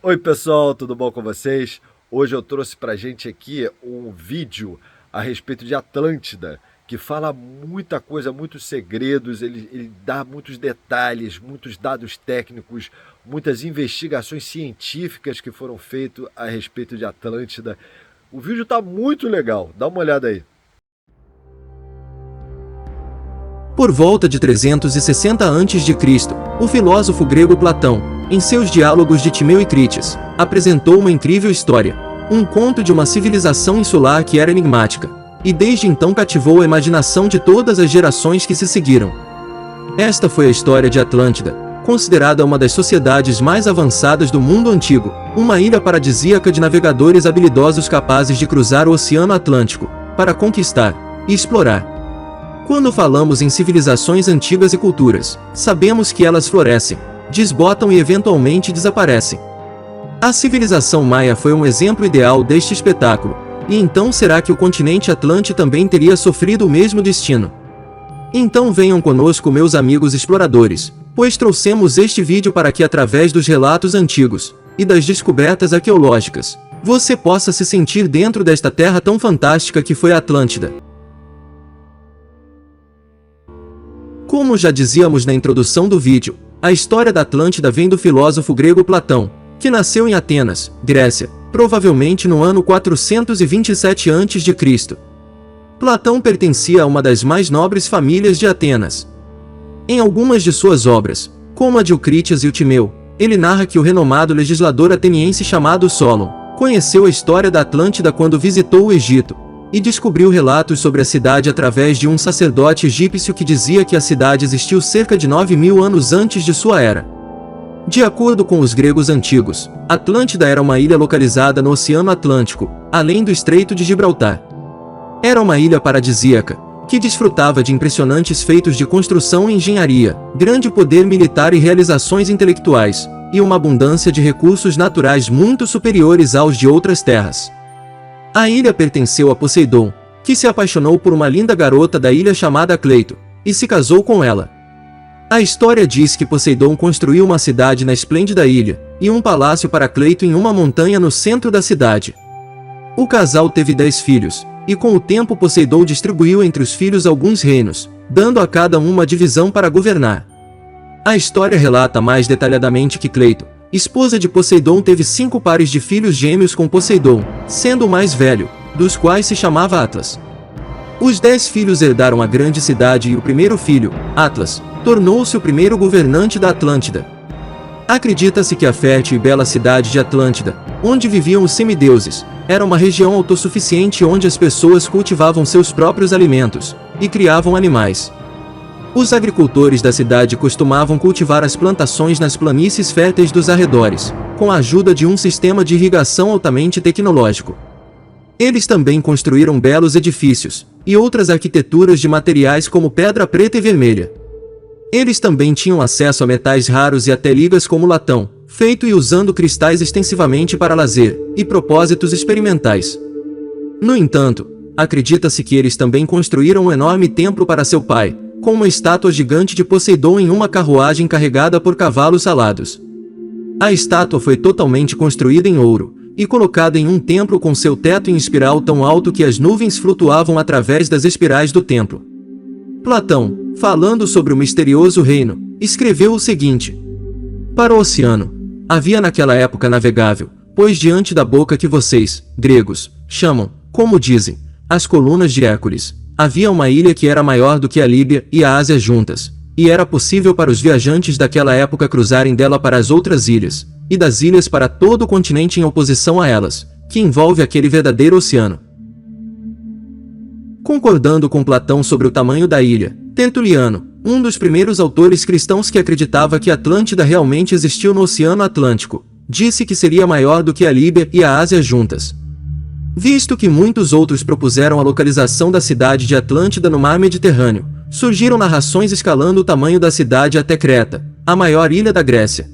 Oi pessoal, tudo bom com vocês? Hoje eu trouxe pra gente aqui um vídeo a respeito de Atlântida, que fala muita coisa, muitos segredos, ele dá muitos detalhes, muitos dados técnicos, muitas investigações científicas que foram feitas a respeito de Atlântida. O vídeo tá muito legal, dá uma olhada aí. Por volta de 360 a.C., o filósofo grego Platão, em seus diálogos de Timeu e Crítias, apresentou uma incrível história, um conto de uma civilização insular que era enigmática, e desde então cativou a imaginação de todas as gerações que se seguiram. Esta foi a história de Atlântida, considerada uma das sociedades mais avançadas do mundo antigo, uma ilha paradisíaca de navegadores habilidosos capazes de cruzar o Oceano Atlântico, para conquistar e explorar. Quando falamos em civilizações antigas e culturas, sabemos que elas florescem, desbotam e eventualmente desaparecem. A civilização maia foi um exemplo ideal deste espetáculo, e então será que o continente Atlante também teria sofrido o mesmo destino? Então venham conosco, meus amigos exploradores, pois trouxemos este vídeo para que, através dos relatos antigos e das descobertas arqueológicas, você possa se sentir dentro desta terra tão fantástica que foi a Atlântida. Como já dizíamos na introdução do vídeo, a história da Atlântida vem do filósofo grego Platão, que nasceu em Atenas, Grécia, provavelmente no ano 427 a.C. Platão pertencia a uma das mais nobres famílias de Atenas. Em algumas de suas obras, como a de o Crítias e o Timeu, ele narra que o renomado legislador ateniense chamado Solon conheceu a história da Atlântida quando visitou o Egito, e descobriu relatos sobre a cidade através de um sacerdote egípcio que dizia que a cidade existiu cerca de 9.000 anos antes de sua era. De acordo com os gregos antigos, Atlântida era uma ilha localizada no Oceano Atlântico, além do Estreito de Gibraltar. Era uma ilha paradisíaca, que desfrutava de impressionantes feitos de construção e engenharia, grande poder militar e realizações intelectuais, e uma abundância de recursos naturais muito superiores aos de outras terras. A ilha pertenceu a Poseidon, que se apaixonou por uma linda garota da ilha chamada Cleito, e se casou com ela. A história diz que Poseidon construiu uma cidade na esplêndida ilha, e um palácio para Cleito em uma montanha no centro da cidade. O casal teve 10 filhos, e com o tempo Poseidon distribuiu entre os filhos alguns reinos, dando a cada um uma divisão para governar. A história relata mais detalhadamente que Cleito, esposa de Poseidon, teve 5 pares de filhos gêmeos com Poseidon, sendo o mais velho, dos quais se chamava Atlas. Os 10 filhos herdaram a grande cidade e o primeiro filho, Atlas, tornou-se o primeiro governante da Atlântida. Acredita-se que a fértil e bela cidade de Atlântida, onde viviam os semideuses, era uma região autossuficiente onde as pessoas cultivavam seus próprios alimentos e criavam animais. Os agricultores da cidade costumavam cultivar as plantações nas planícies férteis dos arredores, com a ajuda de um sistema de irrigação altamente tecnológico. Eles também construíram belos edifícios, e outras arquiteturas de materiais como pedra preta e vermelha. Eles também tinham acesso a metais raros e até ligas como latão, feito e usando cristais extensivamente para lazer e propósitos experimentais. No entanto, acredita-se que eles também construíram um enorme templo para seu pai, com uma estátua gigante de Poseidon em uma carruagem carregada por cavalos alados. A estátua foi totalmente construída em ouro, e colocada em um templo com seu teto em espiral tão alto que as nuvens flutuavam através das espirais do templo. Platão, falando sobre o misterioso reino, escreveu o seguinte: para o oceano, havia naquela época navegável, pois diante da boca que vocês, gregos, chamam, como dizem, as colunas de Hércules, havia uma ilha que era maior do que a Líbia e a Ásia juntas, e era possível para os viajantes daquela época cruzarem dela para as outras ilhas, e das ilhas para todo o continente em oposição a elas, que envolve aquele verdadeiro oceano. Concordando com Platão sobre o tamanho da ilha, Tertuliano, um dos primeiros autores cristãos que acreditava que Atlântida realmente existiu no Oceano Atlântico, disse que seria maior do que a Líbia e a Ásia juntas. Visto que muitos outros propuseram a localização da cidade de Atlântida no mar Mediterrâneo, surgiram narrações escalando o tamanho da cidade até Creta, a maior ilha da Grécia.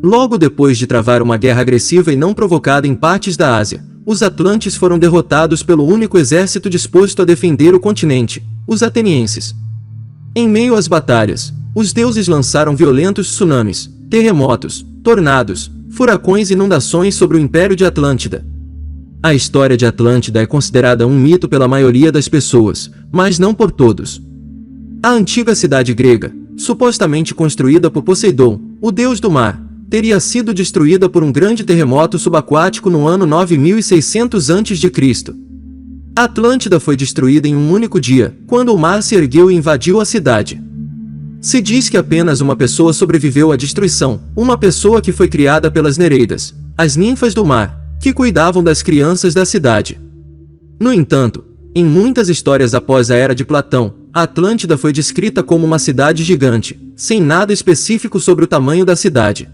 Logo depois de travar uma guerra agressiva e não provocada em partes da Ásia, os atlantes foram derrotados pelo único exército disposto a defender o continente, os atenienses. Em meio às batalhas, os deuses lançaram violentos tsunamis, terremotos, tornados, furacões e inundações sobre o Império de Atlântida. A história de Atlântida é considerada um mito pela maioria das pessoas, mas não por todos. A antiga cidade grega, supostamente construída por Poseidon, o deus do mar, teria sido destruída por um grande terremoto subaquático no ano 9600 a.C. Atlântida foi destruída em um único dia, quando o mar se ergueu e invadiu a cidade. Se diz que apenas uma pessoa sobreviveu à destruição, uma pessoa que foi criada pelas Nereidas, as ninfas do mar, que cuidavam das crianças da cidade. No entanto, em muitas histórias após a era de Platão, a Atlântida foi descrita como uma cidade gigante, sem nada específico sobre o tamanho da cidade.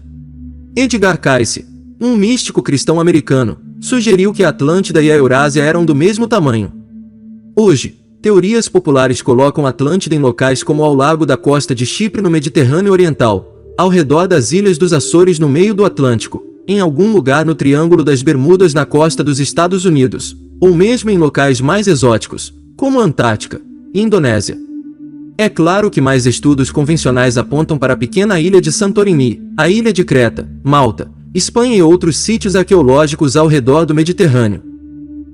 Edgar Cayce, um místico cristão americano, sugeriu que a Atlântida e a Eurásia eram do mesmo tamanho. Hoje, teorias populares colocam a Atlântida em locais como ao largo da costa de Chipre no Mediterrâneo Oriental, ao redor das ilhas dos Açores no meio do Atlântico, em algum lugar no Triângulo das Bermudas na costa dos Estados Unidos, ou mesmo em locais mais exóticos, como a Antártica e Indonésia. É claro que mais estudos convencionais apontam para a pequena ilha de Santorini, a ilha de Creta, Malta, Espanha e outros sítios arqueológicos ao redor do Mediterrâneo.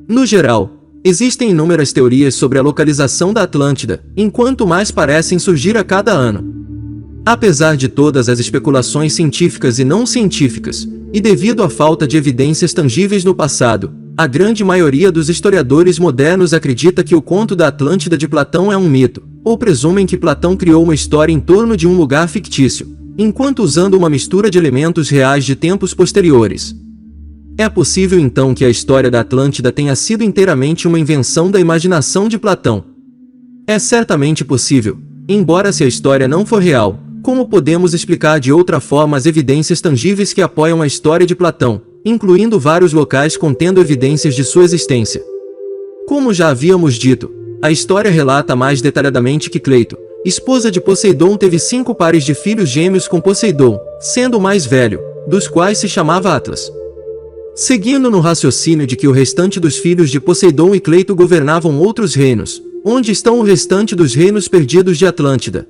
No geral, existem inúmeras teorias sobre a localização da Atlântida, enquanto mais parecem surgir a cada ano. Apesar de todas as especulações científicas e não científicas, e devido à falta de evidências tangíveis no passado, a grande maioria dos historiadores modernos acredita que o conto da Atlântida de Platão é um mito, ou presumem que Platão criou uma história em torno de um lugar fictício, enquanto usando uma mistura de elementos reais de tempos posteriores. É possível então que a história da Atlântida tenha sido inteiramente uma invenção da imaginação de Platão. É certamente possível, embora se a história não for real, como podemos explicar de outra forma as evidências tangíveis que apoiam a história de Platão, incluindo vários locais contendo evidências de sua existência? Como já havíamos dito, a história relata mais detalhadamente que Cleito, esposa de Poseidon, teve 5 pares de filhos gêmeos com Poseidon, sendo o mais velho, dos quais se chamava Atlas. Seguindo no raciocínio de que o restante dos filhos de Poseidon e Cleito governavam outros reinos, onde estão o restante dos reinos perdidos de Atlântida?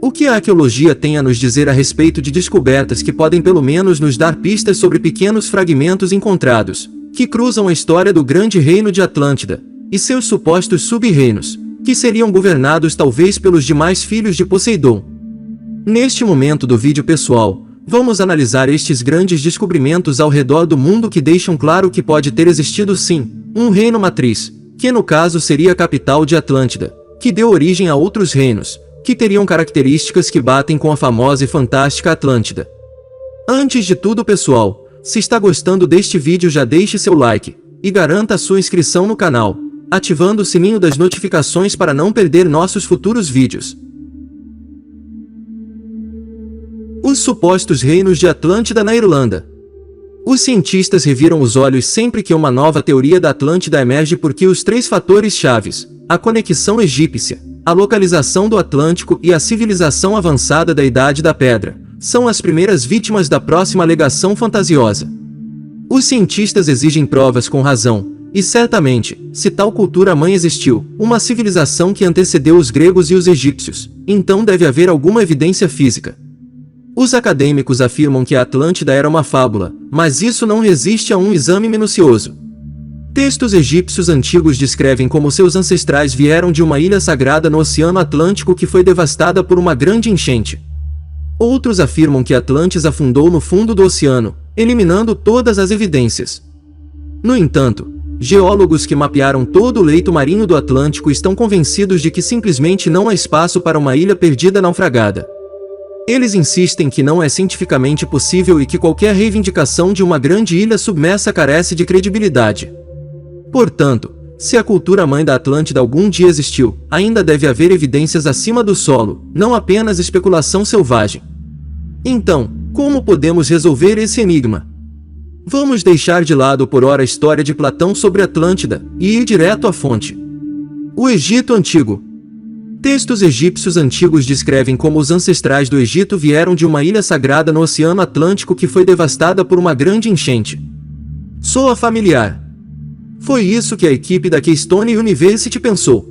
O que a arqueologia tem a nos dizer a respeito de descobertas que podem pelo menos nos dar pistas sobre pequenos fragmentos encontrados, que cruzam a história do grande reino de Atlântida, e seus supostos sub-reinos, que seriam governados talvez pelos demais filhos de Poseidon? Neste momento do vídeo pessoal, vamos analisar estes grandes descobrimentos ao redor do mundo que deixam claro que pode ter existido sim, um reino matriz, que no caso seria a capital de Atlântida, que deu origem a outros reinos, que teriam características que batem com a famosa e fantástica Atlântida. Antes de tudo, pessoal, se está gostando deste vídeo, já deixe seu like, e garanta a sua inscrição no canal, ativando o sininho das notificações para não perder nossos futuros vídeos. Os supostos reinos de Atlântida na Irlanda. Os cientistas reviram os olhos sempre que uma nova teoria da Atlântida emerge, porque os 3 fatores chaves, a conexão egípcia, a localização do Atlântico e a civilização avançada da Idade da Pedra, são as primeiras vítimas da próxima alegação fantasiosa. Os cientistas exigem provas com razão, e certamente, se tal cultura-mãe existiu, uma civilização que antecedeu os gregos e os egípcios, então deve haver alguma evidência física. Os acadêmicos afirmam que a Atlântida era uma fábula, mas isso não resiste a um exame minucioso. Textos egípcios antigos descrevem como seus ancestrais vieram de uma ilha sagrada no Oceano Atlântico que foi devastada por uma grande enchente. Outros afirmam que Atlantis afundou no fundo do oceano, eliminando todas as evidências. No entanto, geólogos que mapearam todo o leito marinho do Atlântico estão convencidos de que simplesmente não há espaço para uma ilha perdida naufragada. Eles insistem que não é cientificamente possível e que qualquer reivindicação de uma grande ilha submersa carece de credibilidade. Portanto, se a cultura-mãe da Atlântida algum dia existiu, ainda deve haver evidências acima do solo, não apenas especulação selvagem. Então, como podemos resolver esse enigma? Vamos deixar de lado por ora a história de Platão sobre Atlântida, e ir direto à fonte. O Egito Antigo. Textos egípcios antigos descrevem como os ancestrais do Egito vieram de uma ilha sagrada no Oceano Atlântico que foi devastada por uma grande enchente. Soa familiar? Foi isso que a equipe da Keystone University pensou.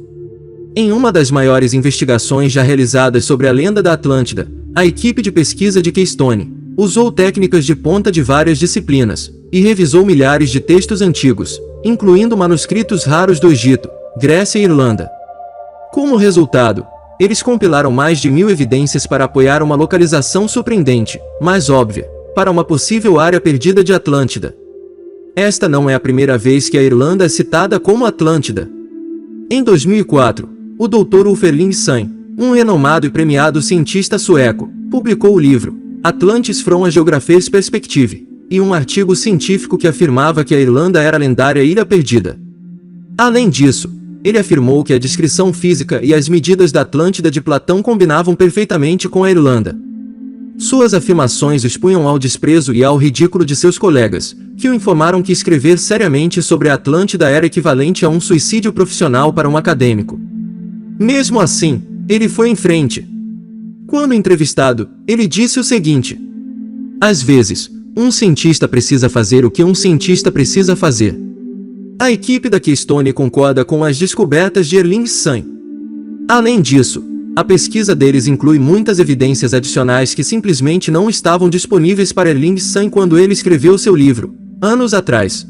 Em uma das maiores investigações já realizadas sobre a lenda da Atlântida, a equipe de pesquisa de Keystone, usou técnicas de ponta de várias disciplinas, e revisou milhares de textos antigos, incluindo manuscritos raros do Egito, Grécia e Irlanda. Como resultado, eles compilaram mais de 1000 evidências para apoiar uma localização surpreendente, mas óbvia, para uma possível área perdida de Atlântida. Esta não é a primeira vez que a Irlanda é citada como Atlântida. Em 2004, o Dr. Uffe Lindsen, um renomado e premiado cientista sueco, publicou o livro Atlantis from a Geographer's Perspective, e um artigo científico que afirmava que a Irlanda era a lendária Ilha Perdida. Além disso, ele afirmou que a descrição física e as medidas da Atlântida de Platão combinavam perfeitamente com a Irlanda. Suas afirmações expunham ao desprezo e ao ridículo de seus colegas, que o informaram que escrever seriamente sobre a Atlântida era equivalente a um suicídio profissional para um acadêmico. Mesmo assim, ele foi em frente. Quando entrevistado, ele disse o seguinte: às vezes, um cientista precisa fazer o que um cientista precisa fazer. A equipe da Keystone concorda com as descobertas de Lindsen. Além disso, a pesquisa deles inclui muitas evidências adicionais que simplesmente não estavam disponíveis para Lindsen quando ele escreveu seu livro, anos atrás.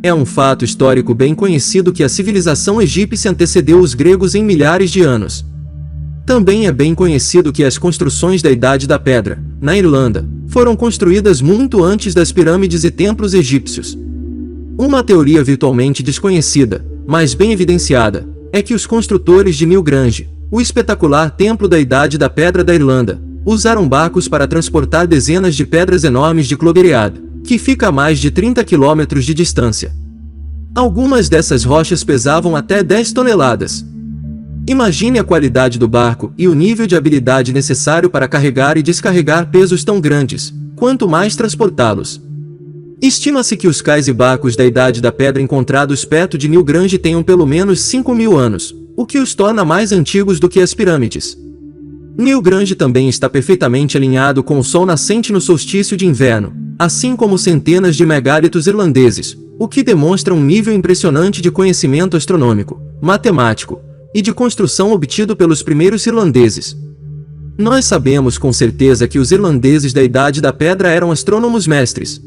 É um fato histórico bem conhecido que a civilização egípcia antecedeu os gregos em milhares de anos. Também é bem conhecido que as construções da Idade da Pedra, na Irlanda, foram construídas muito antes das pirâmides e templos egípcios. Uma teoria virtualmente desconhecida, mas bem evidenciada, é que os construtores de Newgrange, o espetacular templo da Idade da Pedra da Irlanda, usaram barcos para transportar dezenas de pedras enormes de Clogheread, que fica a mais de 30 quilômetros de distância. Algumas dessas rochas pesavam até 10 toneladas. Imagine a qualidade do barco e o nível de habilidade necessário para carregar e descarregar pesos tão grandes, quanto mais transportá-los. Estima-se que os cais e barcos da Idade da Pedra encontrados perto de Newgrange tenham pelo menos 5.000 anos, o que os torna mais antigos do que as pirâmides. Newgrange também está perfeitamente alinhado com o sol nascente no solstício de inverno, assim como centenas de megálitos irlandeses, o que demonstra um nível impressionante de conhecimento astronômico, matemático e de construção obtido pelos primeiros irlandeses. Nós sabemos com certeza que os irlandeses da Idade da Pedra eram astrônomos mestres.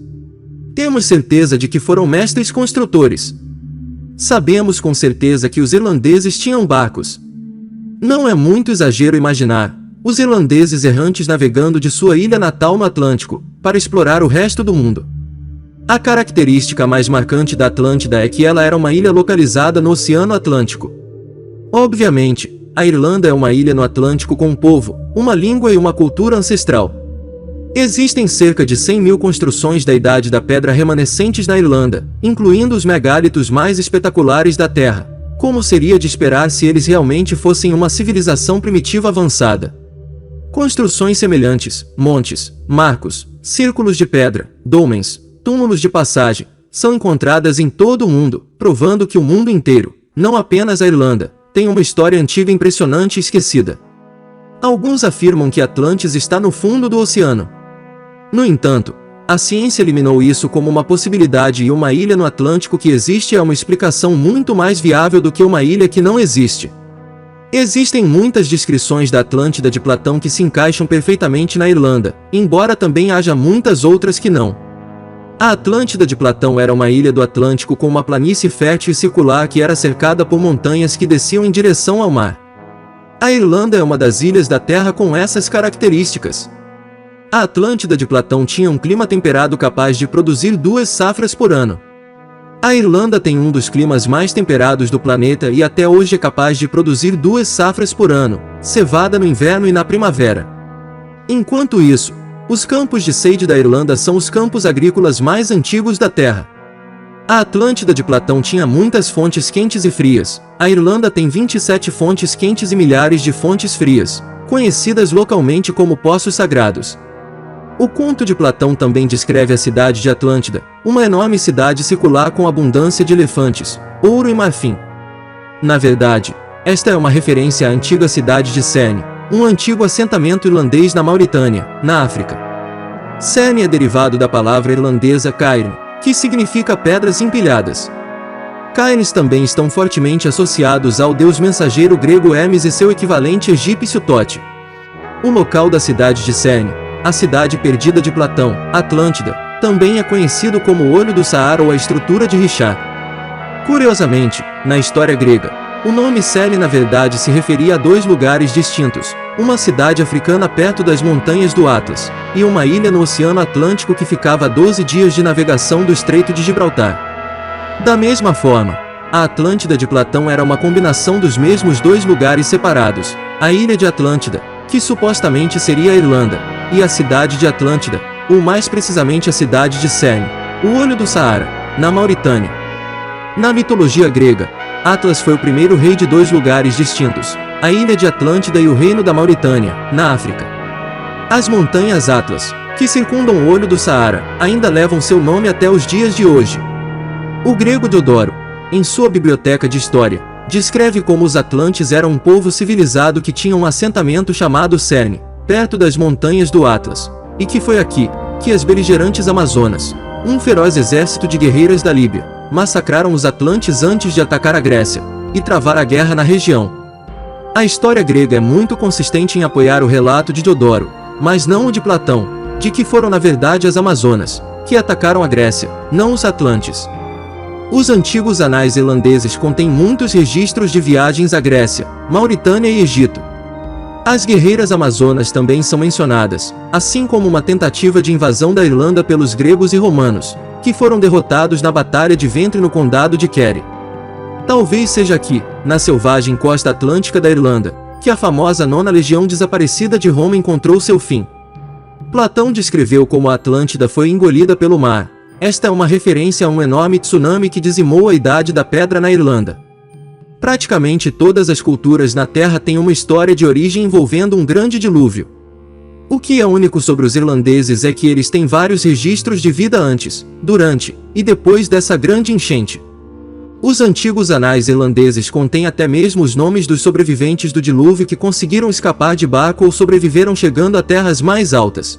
Temos certeza de que foram mestres construtores. Sabemos com certeza que os irlandeses tinham barcos. Não é muito exagero imaginar os irlandeses errantes navegando de sua ilha natal no Atlântico, para explorar o resto do mundo. A característica mais marcante da Atlântida é que ela era uma ilha localizada no Oceano Atlântico. Obviamente, a Irlanda é uma ilha no Atlântico com um povo, uma língua e uma cultura ancestral. Existem cerca de 100.000 construções da Idade da Pedra remanescentes na Irlanda, incluindo os megálitos mais espetaculares da Terra. Como seria de esperar se eles realmente fossem uma civilização primitiva avançada? Construções semelhantes, montes, marcos, círculos de pedra, dolmens, túmulos de passagem, são encontradas em todo o mundo, provando que o mundo inteiro, não apenas a Irlanda, tem uma história antiga impressionante e esquecida. Alguns afirmam que Atlantis está no fundo do oceano. No entanto, a ciência eliminou isso como uma possibilidade e uma ilha no Atlântico que existe é uma explicação muito mais viável do que uma ilha que não existe. Existem muitas descrições da Atlântida de Platão que se encaixam perfeitamente na Irlanda, embora também haja muitas outras que não. A Atlântida de Platão era uma ilha do Atlântico com uma planície fértil e circular que era cercada por montanhas que desciam em direção ao mar. A Irlanda é uma das ilhas da Terra com essas características. A Atlântida de Platão tinha um clima temperado capaz de produzir 2 safras por ano. A Irlanda tem um dos climas mais temperados do planeta e até hoje é capaz de produzir 2 safras por ano, cevada no inverno e na primavera. Enquanto isso, os campos de seide da Irlanda são os campos agrícolas mais antigos da Terra. A Atlântida de Platão tinha muitas fontes quentes e frias. A Irlanda tem 27 fontes quentes e milhares de fontes frias, conhecidas localmente como poços sagrados. O conto de Platão também descreve a cidade de Atlântida, uma enorme cidade circular com abundância de elefantes, ouro e marfim. Na verdade, esta é uma referência à antiga cidade de Cerne, um antigo assentamento irlandês na Mauritânia, na África. Cerne é derivado da palavra irlandesa cairn, que significa pedras empilhadas. Cairns também estão fortemente associados ao deus mensageiro grego Hermes e seu equivalente egípcio Tote. O local da cidade de Cerne, a cidade perdida de Platão, Atlântida, também é conhecido como o Olho do Saara ou a estrutura de Richard. Curiosamente, na história grega, o nome Selene na verdade se referia a dois lugares distintos, uma cidade africana perto das montanhas do Atlas, e uma ilha no Oceano Atlântico que ficava a 12 dias de navegação do Estreito de Gibraltar. Da mesma forma, a Atlântida de Platão era uma combinação dos mesmos dois lugares separados, a ilha de Atlântida, que supostamente seria a Irlanda, e a cidade de Atlântida, ou mais precisamente a cidade de Selene, o Olho do Saara, na Mauritânia. Na mitologia grega, Atlas foi o primeiro rei de dois lugares distintos, a ilha de Atlântida e o reino da Mauritânia, na África. As montanhas Atlas, que circundam o Olho do Saara, ainda levam seu nome até os dias de hoje. O grego Diodoro, em sua biblioteca de história, descreve como os Atlantes eram um povo civilizado que tinha um assentamento chamado Selene, perto das montanhas do Atlas, e que foi aqui que as beligerantes Amazonas, um feroz exército de guerreiras da Líbia, massacraram os Atlantes antes de atacar a Grécia e travar a guerra na região. A história grega é muito consistente em apoiar o relato de Diodoro, mas não o de Platão, de que foram na verdade as Amazonas que atacaram a Grécia, não os Atlantes. Os antigos anais irlandeses contêm muitos registros de viagens à Grécia, Mauritânia e Egito. As guerreiras amazonas também são mencionadas, assim como uma tentativa de invasão da Irlanda pelos gregos e romanos, que foram derrotados na Batalha de Ventre no Condado de Kerry. Talvez seja aqui, na selvagem costa atlântica da Irlanda, que a famosa Nona Legião desaparecida de Roma encontrou seu fim. Platão descreveu como a Atlântida foi engolida pelo mar. Esta é uma referência a um enorme tsunami que dizimou a Idade da Pedra na Irlanda. Praticamente todas as culturas na Terra têm uma história de origem envolvendo um grande dilúvio. O que é único sobre os irlandeses é que eles têm vários registros de vida antes, durante e depois dessa grande enchente. Os antigos anais irlandeses contêm até mesmo os nomes dos sobreviventes do dilúvio que conseguiram escapar de barco ou sobreviveram chegando a terras mais altas.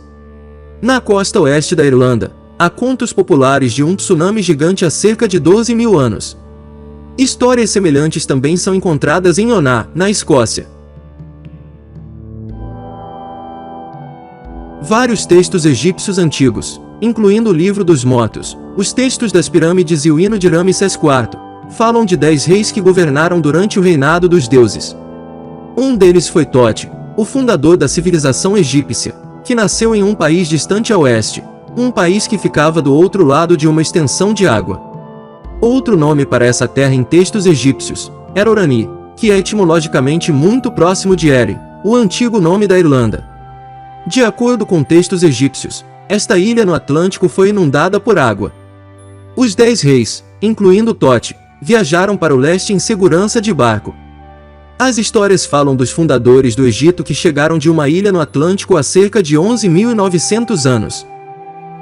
Na costa oeste da Irlanda, há contos populares de um tsunami gigante há cerca de 12 mil anos. Histórias semelhantes também são encontradas em Oná, na Escócia. Vários textos egípcios antigos, incluindo o Livro dos Mortos, os textos das pirâmides e o hino de Ramsés IV, falam de 10 reis que governaram durante o reinado dos deuses. Um deles foi Tote, o fundador da civilização egípcia, que nasceu em um país distante a oeste, um país que ficava do outro lado de uma extensão de água. Outro nome para essa terra em textos egípcios era Orani, que é etimologicamente muito próximo de Eri, o antigo nome da Irlanda. De acordo com textos egípcios, esta ilha no Atlântico foi inundada por água. Os 10 reis, incluindo Tote, viajaram para o leste em segurança de barco. As histórias falam dos fundadores do Egito que chegaram de uma ilha no Atlântico há cerca de 11.900 anos.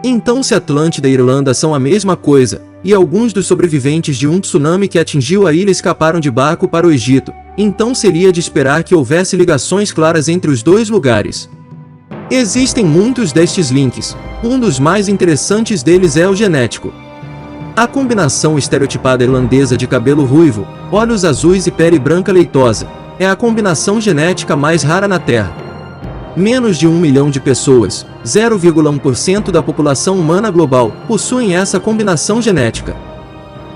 Então, se Atlântida e Irlanda são a mesma coisa, e alguns dos sobreviventes de um tsunami que atingiu a ilha escaparam de barco para o Egito, então seria de esperar que houvesse ligações claras entre os dois lugares. Existem muitos destes links, um dos mais interessantes deles é o genético. A combinação estereotipada irlandesa de cabelo ruivo, olhos azuis e pele branca leitosa, é a combinação genética mais rara na Terra. Menos de 1 milhão de pessoas, 0,1% da população humana global, possuem essa combinação genética.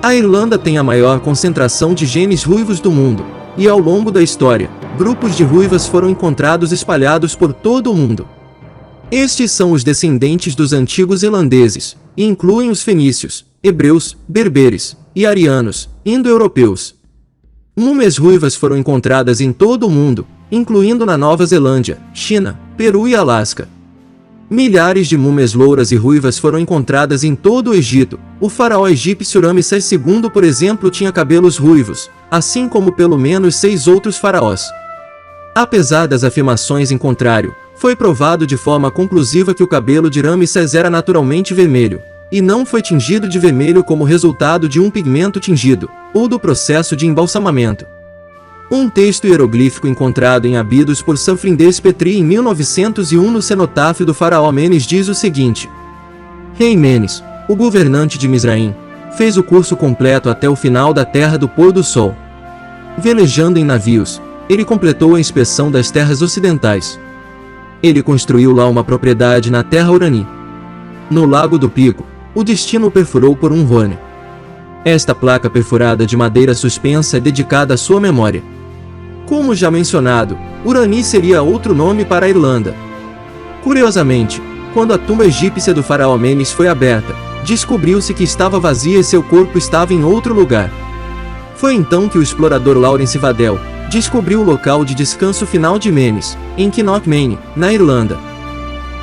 A Irlanda tem a maior concentração de genes ruivos do mundo, e ao longo da história, grupos de ruivas foram encontrados espalhados por todo o mundo. Estes são os descendentes dos antigos irlandeses, e incluem os fenícios, hebreus, berberes e arianos, indo-europeus. Múmias ruivas foram encontradas em todo o mundo, incluindo na Nova Zelândia, China, Peru e Alasca. Milhares de múmias louras e ruivas foram encontradas em todo o Egito. O faraó egípcio Ramsés II, por exemplo, tinha cabelos ruivos, assim como pelo menos 6 outros faraós. Apesar das afirmações em contrário, foi provado de forma conclusiva que o cabelo de Ramsés era naturalmente vermelho, e não foi tingido de vermelho como resultado de um pigmento tingido, ou do processo de embalsamamento. Um texto hieroglífico encontrado em Abidos por Sanfrindez Petri em 1901 no cenotáfio do faraó Menes diz o seguinte: Rei Menes, o governante de Misraim, fez o curso completo até o final da terra do pôr do sol. Velejando em navios, ele completou a inspeção das terras ocidentais. Ele construiu lá uma propriedade na terra Urani. No Lago do Pico, o destino perfurou por um Rony. Esta placa perfurada de madeira suspensa é dedicada à sua memória. Como já mencionado, Urani seria outro nome para a Irlanda. Curiosamente, quando a tumba egípcia do faraó Menes foi aberta, descobriu-se que estava vazia e seu corpo estava em outro lugar. Foi então que o explorador Lawrence Waddell descobriu o local de descanso final de Menes, em Knockmany, na Irlanda.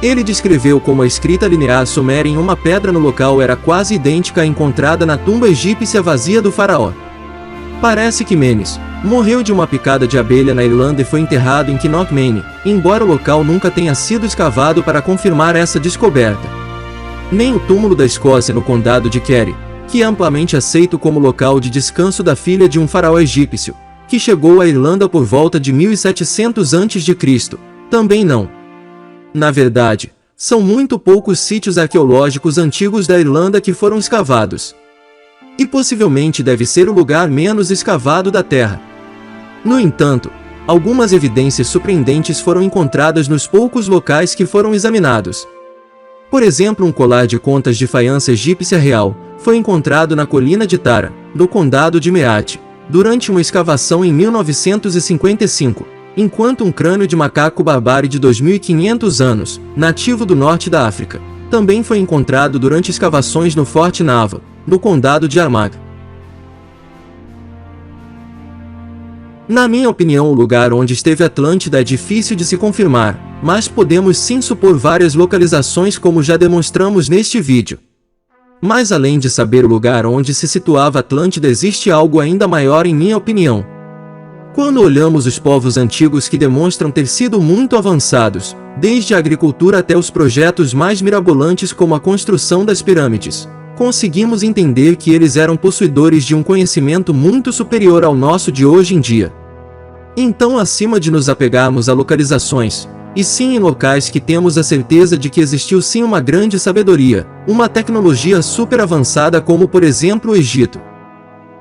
Ele descreveu como a escrita linear suméria em uma pedra no local era quase idêntica à encontrada na tumba egípcia vazia do faraó. Parece que Menes morreu de uma picada de abelha na Irlanda e foi enterrado em Knockmany, embora o local nunca tenha sido escavado para confirmar essa descoberta. Nem o túmulo da Escócia no condado de Kerry, que é amplamente aceito como local de descanso da filha de um faraó egípcio, que chegou à Irlanda por volta de 1700 a.C., também não. Na verdade, são muito poucos sítios arqueológicos antigos da Irlanda que foram escavados. E possivelmente deve ser o lugar menos escavado da Terra. No entanto, algumas evidências surpreendentes foram encontradas nos poucos locais que foram examinados. Por exemplo, um colar de contas de faiança egípcia real foi encontrado na colina de Tara, no condado de Meath, durante uma escavação em 1955, enquanto um crânio de macaco barbárie de 2.500 anos, nativo do norte da África, também foi encontrado durante escavações no Forte Naval, no condado de Armagh. Na minha opinião, o lugar onde esteve Atlântida é difícil de se confirmar, mas podemos sim supor várias localizações como já demonstramos neste vídeo. Mas além de saber o lugar onde se situava Atlântida, existe algo ainda maior em minha opinião. Quando olhamos os povos antigos que demonstram ter sido muito avançados, desde a agricultura até os projetos mais mirabolantes como a construção das pirâmides, conseguimos entender que eles eram possuidores de um conhecimento muito superior ao nosso de hoje em dia. Então, acima de nos apegarmos a localizações, e sim em locais que temos a certeza de que existiu sim uma grande sabedoria, uma tecnologia super avançada como por exemplo o Egito.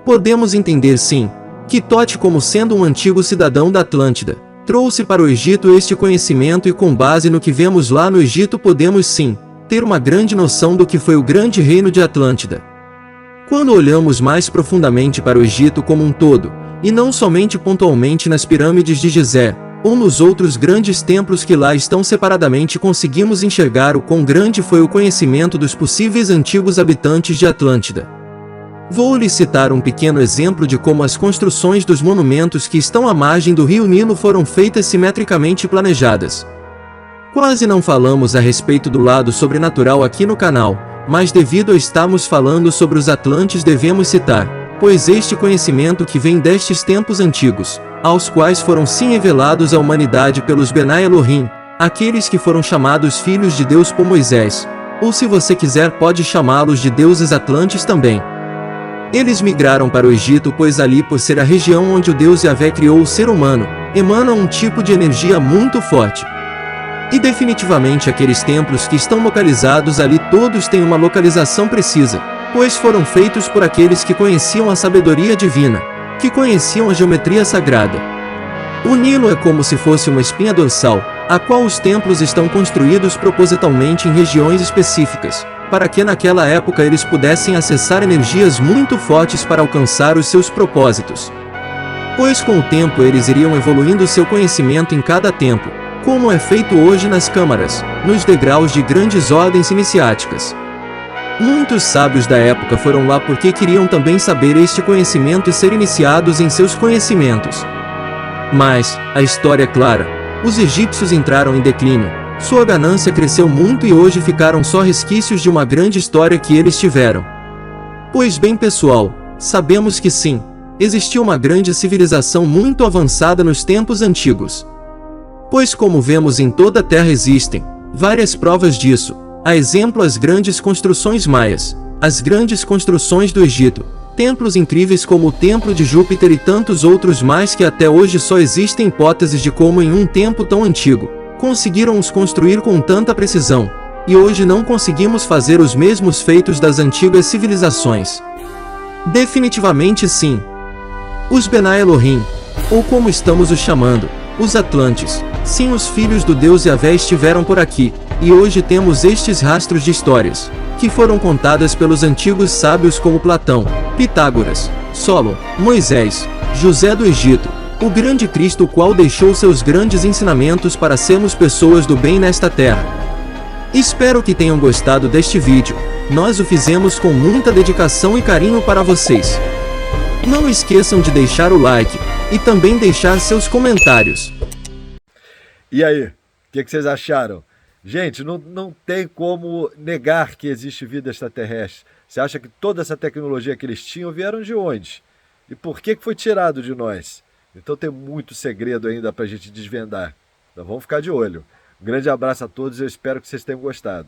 Podemos entender sim, que Tote, como sendo um antigo cidadão da Atlântida, trouxe para o Egito este conhecimento e com base no que vemos lá no Egito podemos sim ter uma grande noção do que foi o grande reino de Atlântida. Quando olhamos mais profundamente para o Egito como um todo, e não somente pontualmente nas pirâmides de Gizé, ou nos outros grandes templos que lá estão separadamente, conseguimos enxergar o quão grande foi o conhecimento dos possíveis antigos habitantes de Atlântida. Vou-lhes citar um pequeno exemplo de como as construções dos monumentos que estão à margem do rio Nilo foram feitas simetricamente planejadas. Quase não falamos a respeito do lado sobrenatural aqui no canal, mas devido a estarmos falando sobre os Atlantes devemos citar, pois este conhecimento que vem destes tempos antigos, aos quais foram sim revelados à humanidade pelos Benai Elohim, aqueles que foram chamados filhos de Deus por Moisés, ou se você quiser pode chamá-los de deuses Atlantes também. Eles migraram para o Egito pois ali, por ser a região onde o Deus Yahvé criou o ser humano, emana um tipo de energia muito forte. E definitivamente aqueles templos que estão localizados ali todos têm uma localização precisa, pois foram feitos por aqueles que conheciam a sabedoria divina, que conheciam a geometria sagrada. O Nilo é como se fosse uma espinha dorsal, a qual os templos estão construídos propositalmente em regiões específicas, para que naquela época eles pudessem acessar energias muito fortes para alcançar os seus propósitos. Pois com o tempo eles iriam evoluindo seu conhecimento em cada templo, como é feito hoje nas câmaras, nos degraus de grandes ordens iniciáticas. Muitos sábios da época foram lá porque queriam também saber este conhecimento e ser iniciados em seus conhecimentos. Mas, a história é clara, os egípcios entraram em declínio, sua ganância cresceu muito e hoje ficaram só resquícios de uma grande história que eles tiveram. Pois bem pessoal, sabemos que sim, existiu uma grande civilização muito avançada nos tempos antigos. Pois como vemos em toda a Terra existem várias provas disso, a exemplo as grandes construções maias, as grandes construções do Egito, templos incríveis como o Templo de Júpiter e tantos outros mais que até hoje só existem hipóteses de como em um tempo tão antigo, conseguiram os construir com tanta precisão, e hoje não conseguimos fazer os mesmos feitos das antigas civilizações. Definitivamente sim. Os Benai Elohim, ou como estamos os chamando, Os Atlantes, sim, os filhos do deus Yahvé estiveram por aqui, e hoje temos estes rastros de histórias, que foram contadas pelos antigos sábios como Platão, Pitágoras, Solon, Moisés, José do Egito, o grande Cristo, o qual deixou seus grandes ensinamentos para sermos pessoas do bem nesta terra. Espero que tenham gostado deste vídeo, nós o fizemos com muita dedicação e carinho para vocês. Não esqueçam de deixar o like, e também deixar seus comentários. E aí, o que vocês acharam? Gente, não tem como negar que existe vida extraterrestre. Você acha que toda essa tecnologia que eles tinham vieram de onde? E por que foi tirado de nós? Então tem muito segredo ainda para a gente desvendar. Então vamos ficar de olho. Um grande abraço a todos e eu espero que vocês tenham gostado.